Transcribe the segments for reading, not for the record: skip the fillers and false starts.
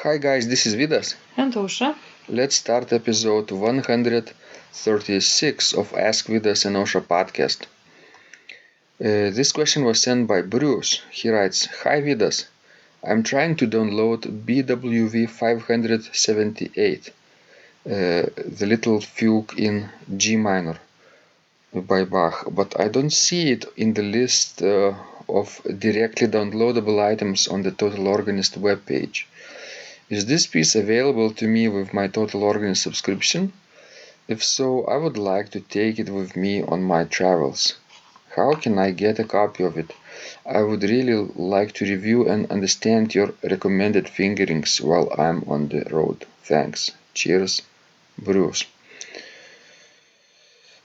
Hi guys, this is Vidas. And Ausra. Let's start episode 136 of Ask Vidas and Ausra podcast. This question was sent by Bruce. He writes, Hi Vidas, I'm trying to download BWV 578, the little fugue in G minor by Bach, but I don't see it in the list of directly downloadable items on the Total Organist webpage. Is this piece available to me with my Total Organist subscription? If so, I would like to take it with me on my travels. How can I get a copy of it? I would really like to review and understand your recommended fingerings while I'm on the road. Thanks. Cheers, Bruce.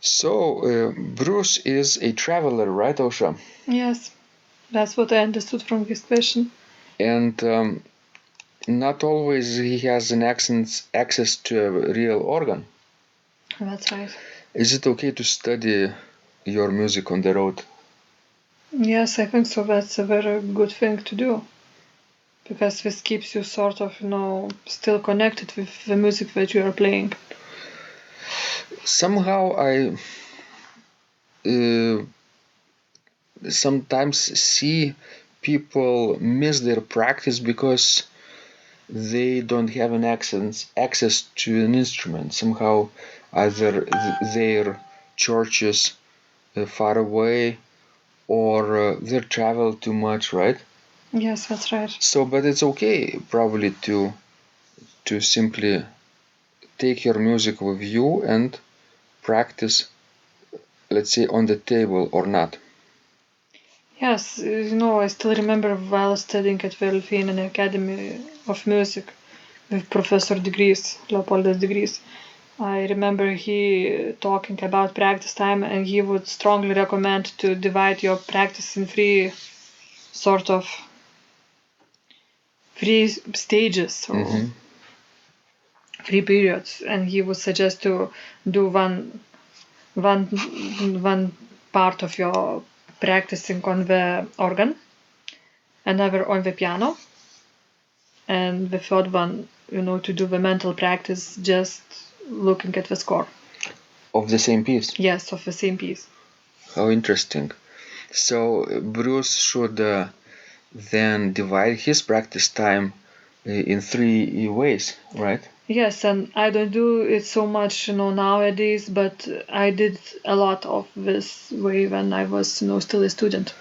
So, Bruce is a traveler, right, Ausra? Yes, that's what I understood from his question. And not always he has an access to a real organ. That's right. Is it okay to study your music on the road? Yes, I think so. That's a very good thing to do. Because this keeps you sort of, still connected with the music that you are playing. Somehow I sometimes see people miss their practice because they don't have an access to an instrument. Somehow either their church is far away or they travel too much, right? Yes, that's right. So, but it's okay probably to simply take your music with you and practice, let's say, on the table or not. Yes, I still remember while studying at the Lithuanian Academy of Music with Professor Degrees, Leopoldas Degrees. I remember he talking about practice time, and he would strongly recommend to divide your practice in three stages or three periods, and he would suggest to do one part of your practicing on the organ, another on the piano, and the third one, to do the mental practice, just looking at the score. Of the same piece? Yes, of the same piece. How interesting. So Bruce should then divide his practice time in three ways, right? Yes, and I don't do it so much, nowadays, but I did a lot of this way when I was, still a student.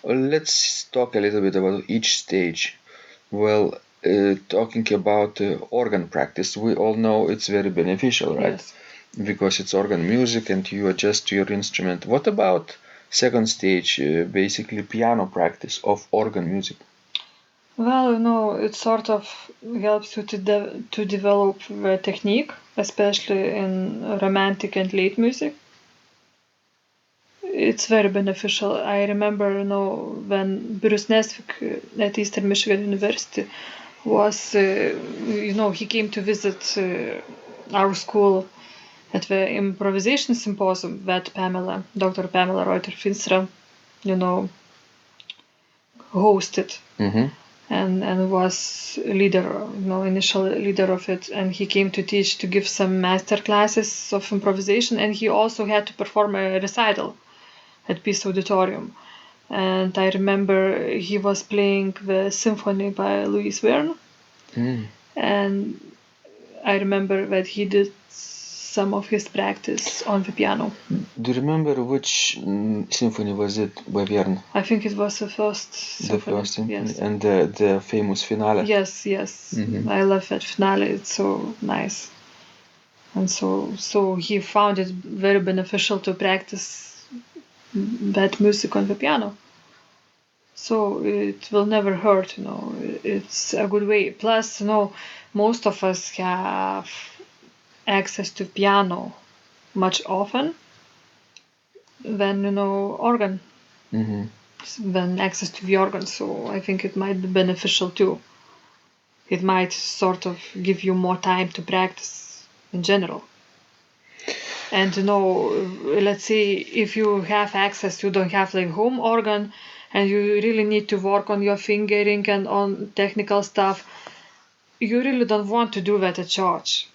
Let's talk a little bit about each stage. Well, talking about organ practice, we all know it's very beneficial, right? Yes. Because it's organ music and you adjust to your instrument. What about second stage, basically piano practice of organ music? Well, it sort of helps you to develop the technique, especially in romantic and late music. It's very beneficial. I remember, when Bruce Nesvik at Eastern Michigan University was, he came to visit our school at the improvisation symposium that Dr. Pamela Reuter-Finstra, hosted. Mm-hmm. And was leader, initial leader of it. And he came to give some master classes of improvisation, and he also had to perform a recital at Peace Auditorium. And I remember he was playing the symphony by Louis Verne. And I remember that he did some of his practice on the piano. Do you remember which symphony was it by Verne? I think it was the first symphony. The first symphony, yes. And the famous finale. Yes. Mm-hmm. I love that finale. It's so nice. And so he found it very beneficial to practice that music on the piano. So it will never hurt, it's a good way. Plus, most of us have access to piano much often than, organ. Mm-hmm. Than access to the organ. So I think it might be beneficial too. It might sort of give you more time to practice in general. And let's say if you have access, you don't have like home organ, and you really need to work on your fingering and on technical stuff, you really don't want to do that at church.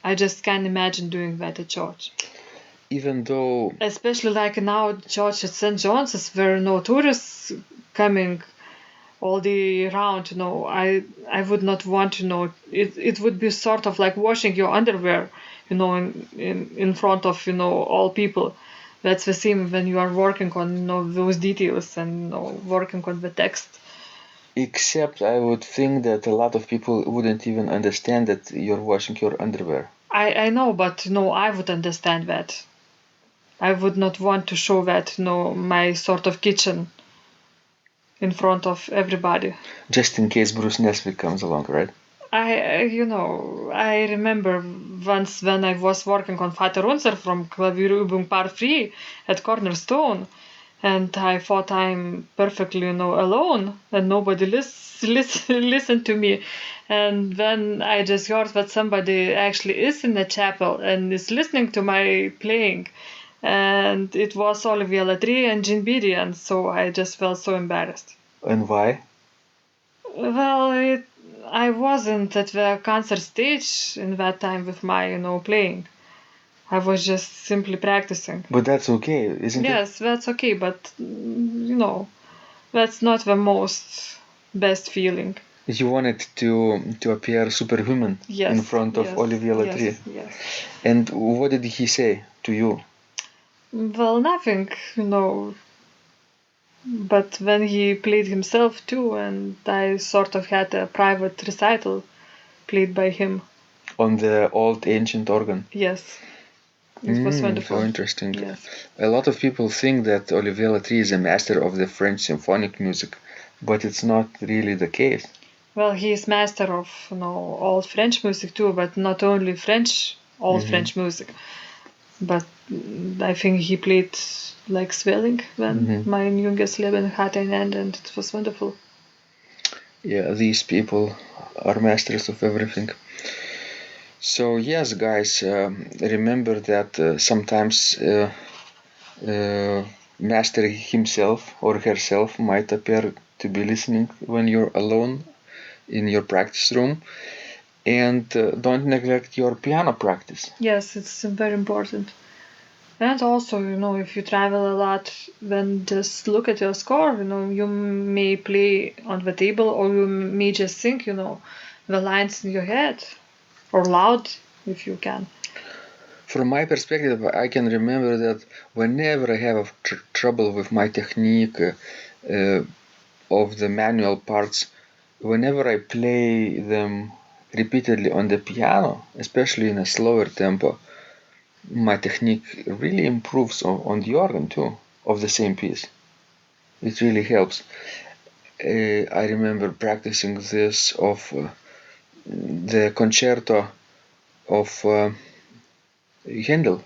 I just can't imagine doing that at church. Even though, Especially like now, church at St. John's is where no tourists coming all the round. I would not want to know. It would be sort of like washing your underwear, in front of all people. That's the same when you are working on those details and working on the text. except I would think that a lot of people wouldn't even understand that you're washing your underwear. I know, but I would understand that. I would not want to show that, my sort of kitchen in front of everybody. Just in case Bruce Nesbitt comes along, right? I remember once when I was working on Vaterunser from Klavierübung Part 3 at Cornerstone, and I thought I'm perfectly, alone, and nobody listened to me. And then I just heard that somebody actually is in the chapel and is listening to my playing. And it was Olivia Latry and Jean Bidian, so I just felt so embarrassed. And why? Well, I wasn't at the concert stage in that time with my, playing. I was just simply practicing. But that's okay, isn't it? Yes, that's okay, but that's not the most best feeling. You wanted to appear superhuman Yes, in front of yes, Olivier Latry. yes. And what did he say to you? Well, nothing, but when he played himself too, and I sort of had a private recital played by him. On the old ancient organ? Yes. It was wonderful. So interesting. Yes. A lot of people think that Olivier Latry is a master of the French symphonic music, but it's not really the case. Well, he is master of old French music too, but not only French old French music. But I think he played like Swelling when my youngest Leben had an end, and it was wonderful. Yeah, these people are masters of everything. So yes, guys, remember that sometimes master himself or herself might appear to be listening when you're alone in your practice room. And don't neglect your piano practice. Yes, it's very important. And also, if you travel a lot, then just look at your score. You may play on the table, or you may just sing, the lines in your head, or loud if you can. From my perspective, I can remember that whenever I have trouble with my technique of the manual parts, whenever I play them repeatedly on the piano, especially in a slower tempo, my technique really improves on the organ too, of the same piece. It really helps. I remember practicing this of the concerto of Handel,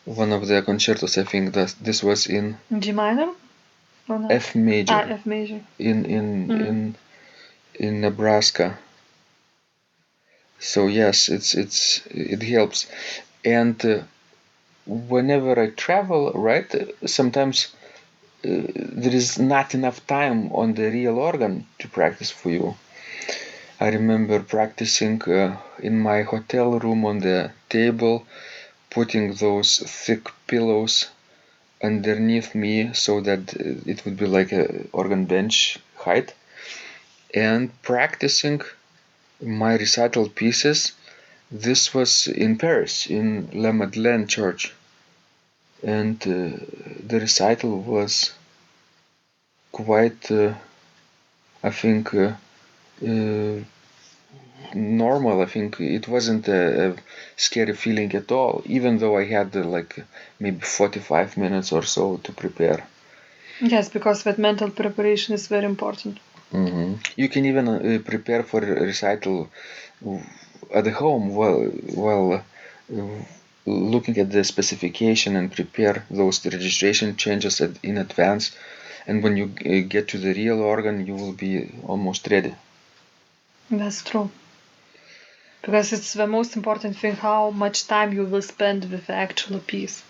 one of the concertos. I think that this was in G minor? Or not? F major. F major. In Nebraska. So yes, it helps. And whenever I travel, right, sometimes there is not enough time on the real organ to practice for you. I remember practicing in my hotel room on the table, putting those thick pillows underneath me so that it would be like a organ bench height, and practicing my recital pieces. This was in Paris, in La Madeleine Church, and the recital was quite, I think, normal. I think it wasn't a scary feeling at all, even though I had like maybe 45 minutes or so to prepare. Yes, because that mental preparation is very important. You can even prepare for a recital at home while looking at the specification and prepare those registration changes in advance. And when you get to the real organ, you will be almost ready. That's true. Because it's the most important thing how much time you will spend with the actual piece.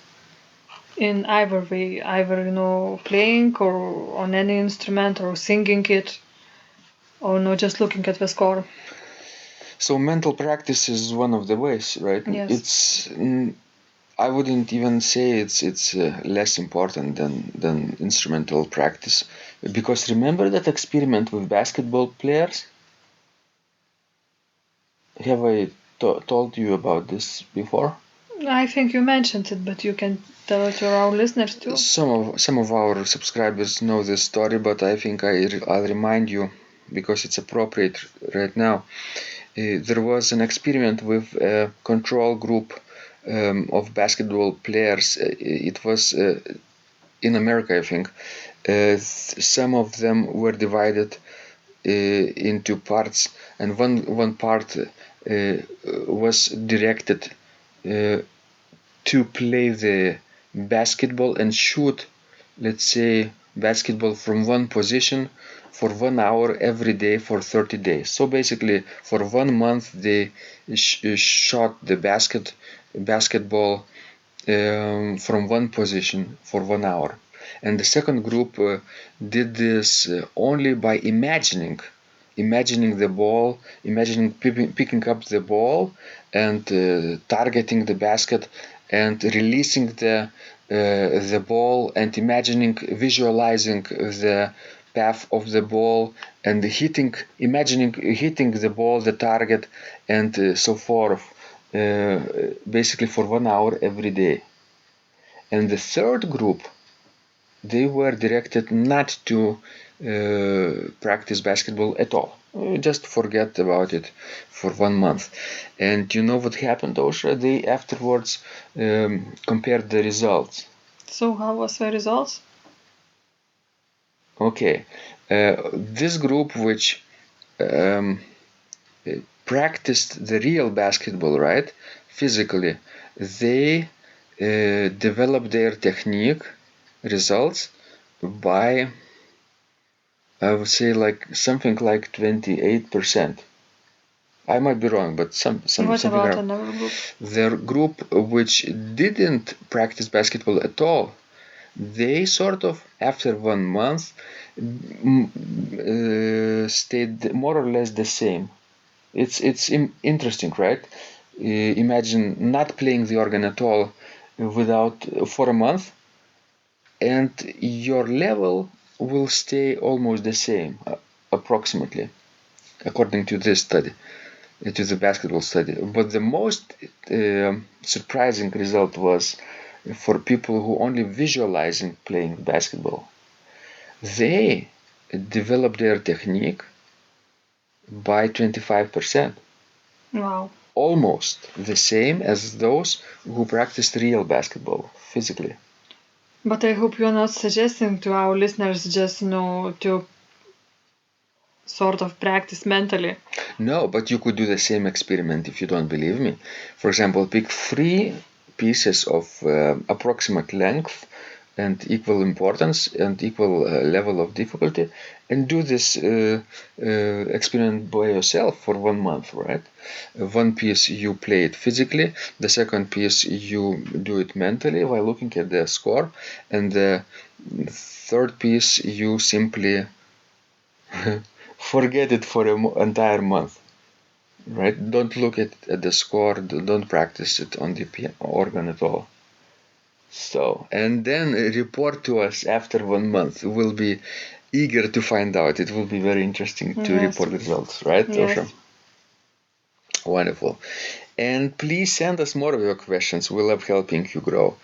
In either way, either playing or on any instrument or singing it. Oh no, just looking at the score. So mental practice is one of the ways, right? Yes. It's I wouldn't even say it's less important than instrumental practice, because remember that experiment with basketball players? Have I told you about this before? I think you mentioned it, but you can tell it to our listeners too. Some of our subscribers know this story, but I think I'll remind you because it's appropriate right now. There was an experiment with a control group of basketball players. It was in America, I think. Some of them were divided into parts, and one part was directed to play the basketball and shoot, let's say, basketball from one position for 1 hour every day for 30 days. So basically, for 1 month, they shot the basketball from one position for 1 hour. And the second group did this only by imagining the ball, imagining picking up the ball and targeting the basket and releasing the ball and visualizing the path of the ball and imagining hitting the ball, the target, and so forth, basically for 1 hour every day. And the third group, they were directed not to practice basketball at all. Just forget about it for 1 month. And you know what happened, Osha? They afterwards compared the results. So how was the results? Okay, this group which um, practiced the real basketball, right, physically, they developed their technique results by, I would say, like something like 28%. I might be wrong, but What something about around. another group? Their group which didn't practice basketball at all, they sort of after 1 month stayed more or less the same. It's interesting, right? Imagine not playing the organ at all without for a month, and your level will stay almost the same, approximately, according to this study, to the basketball study. But the most surprising result was for people who only visualizing playing basketball. They developed their technique by 25%. Wow. Almost the same as those who practiced real basketball physically. But I hope you're not suggesting to our listeners just, to sort of practice mentally. No, but you could do the same experiment if you don't believe me. For example, pick 3 pieces of approximate length and equal importance and equal level of difficulty, and do this experiment by yourself for 1 month, right? One piece you play it physically, the second piece you do it mentally while looking at the score, and the third piece you simply forget it for an entire month, right? Don't look at the score, don't practice it on the organ at all. So, and then report to us after 1 month. We'll be eager to find out. It will be very interesting to Yes. report the results, right, Yes. Osha? Wonderful. And please send us more of your questions. We love helping you grow.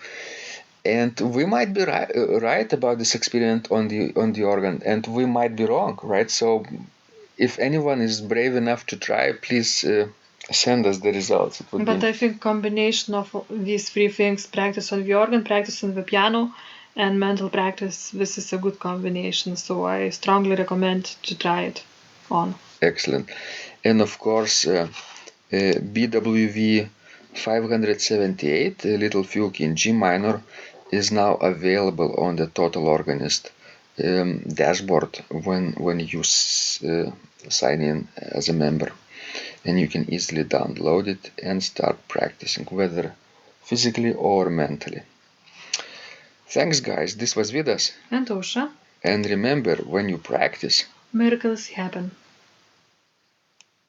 And we might be right about this experiment on the organ, and we might be wrong, right? So if anyone is brave enough to try, please send us the results. But I think combination of these 3 things, practice on the organ, practice on the piano, and mental practice, this is a good combination. So I strongly recommend to try it on. Excellent. And of course, BWV 578, Little Fugue in G minor, is now available on the Total Organist dashboard when you sign in as a member. And you can easily download it and start practicing, whether physically or mentally. Thanks, guys. This was Vidas. And Osha, And remember, when you practice, miracles happen.